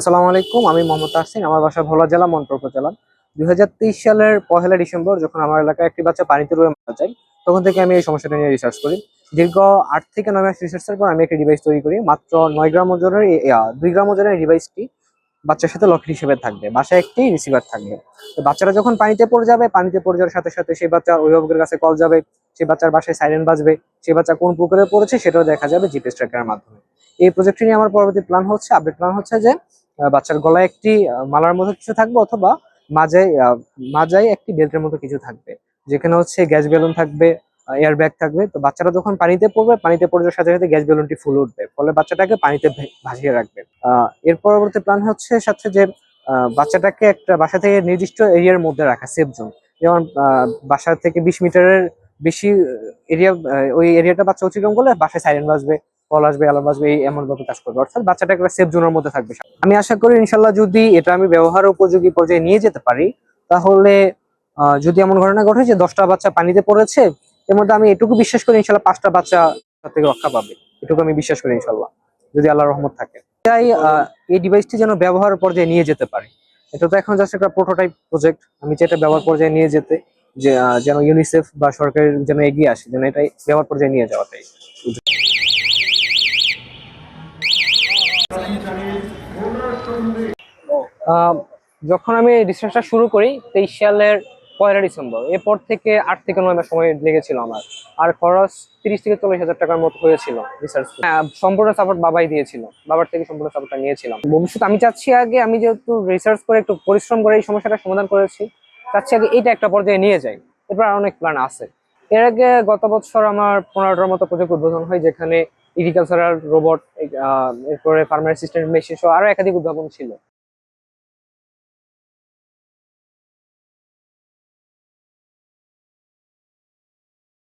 আসসালামু আলাইকুম, আমি মোহাম্মদ তাহসিন। আমার বাসা ভোলা জেলা, মন্টর উপজেলা। 2023 সালের 1 ডিসেম্বর যখন আমার এলাকায় একটি বাচ্চা পানিতে ডুবে মারা যায়, তখন থেকে আমি এই সমস্যাটা নিয়ে রিসার্চ করি। দীর্ঘ 8 থেকে 9 মাস রিসার্চের পর আমি একটি ডিভাইস তৈরি করি। মাত্র 9 গ্রাম ওজনের 2 গ্রাম ওজনের ডিভাইসটি বাচ্চার সাথে লকেট হিসেবে থাকবে, বাসায় একটি রিসিভার থাকবে। তো বাচ্চারা যখন পানিতে পড়ে যাবে, পানিতে পড়ে যাওয়ার সাথে সাথে সেই বাচ্চার অভিভাবকের কাছে কল যাবে, সেই বাচ্চার বাসায় সাইরেন বাজবে, সেই বাচ্চা কোন পুকুরে পড়েছে সেটাও দেখা যাবে জিপিএস ট্র্যাকারের মাধ্যমে। এই প্রজেক্টটি নিয়ে আমার পরবর্তী প্ল্যান হচ্ছে, আপডেট প্ল্যান হচ্ছে যে বাচ্চার গলায় একটি মালার মতো কিছু থাকবে, অথবা মাজায় একটি বেল্টের মতো কিছু থাকবে, যেখানে হচ্ছে গ্যাস বেলুন থাকবে, এয়ার ব্যাগ থাকবে। তো বাচ্চারা যখন পানিতে পড়বে, পানিতে পড়ে যাওয়ার সাথে সাথে গ্যাস বেলুনটি ফুলে উঠবে, ফলে বাচ্চাটাকে পানিতে ভাসিয়ে রাখবে। এর পরবর্তী প্ল্যান হচ্ছে সাথে যে বাচ্চাটাকে একটা বাসা থেকে নির্দিষ্ট এরিয়ার মধ্যে রাখা, সেফ জোন। যেমন বাসা থেকে 20 মিটারের বেশি এরিয়া, ওই এরিয়াটা বাচ্চা অতিক্রম করলে বাসায় সাইরেন বাজবে, কল আসবে, অ্যালার্ম বাজবে, এমন ভাবে কাজ করবে। অর্থাৎ বাচ্চাটা একটা সেফ জোনের মধ্যে থাকবে। আমি আশা করি ইনশাল্লাহ যদি এটা আমি ব্যবহার উপযোগী পর্যায়ে নিয়ে যেতে পারি, তাহলে যদি এমন ঘটনা ঘটে যে 10টা বাচ্চা পানিতে পড়েছে, এর মধ্যে আমি এটুকু বিশ্বাস করি ইনশাল্লাহ 5টা বাচ্চা তার থেকে রক্ষা পাবে। এটুকু আমি বিশ্বাস করি ইনশাল্লাহ, যদি আল্লাহর রহমত থাকে। তাই এই ডিভাইসটি যেন ব্যবহার পর্যায়ে নিয়ে যেতে পারি। এটা তো এখন জাস্ট একটা প্রোটোটাইপ প্রজেক্ট। আমি যেটা ব্যবহার পর্যায়ে নিয়ে যেতে, যে যেন ইউনিসেফ বা সরকারের যেন এগিয়ে আসে, যেন এটাই ব্যবহার পর্যায়ে নিয়ে যাওয়াটাই। আহ, যখন আমি রিসার্চটা শুরু করি 23 সালের 1 ডিসেম্বর, এরপর থেকে 8 থেকে 9 মাস সময় লেগেছিল আমার। আর খরচ 30 থেকে 40 হাজার টাকার মতো হয়েছিল রিসার্চ। সম্পূর্ণ সাপোর্ট বাবাই দিয়েছিল, বাবার থেকে সম্পূর্ণ সাপোর্টটা নিয়েছিলাম। ভবিষ্যতে আমি চাচ্ছি, আগে আমি যেহেতু রিসার্চ করে একটু পরিশ্রম করে এই সমস্যাটা সমাধান করেছি, চাচ্ছি আগে এইটা একটা পর্যায়ে নিয়ে যাই। এরপর আর অনেক প্ল্যান আছে। এর আগে গত বছর আমার 15টার মতো প্রজেক্ট উদ্বোধন হয়, যেখানে এগ্রিকালচারাল রোবট, এরপরে ফার্মার অ্যাসিস্ট্যান্ট মেশিন সহ আরো একাধিক উদ্ভাবন ছিল।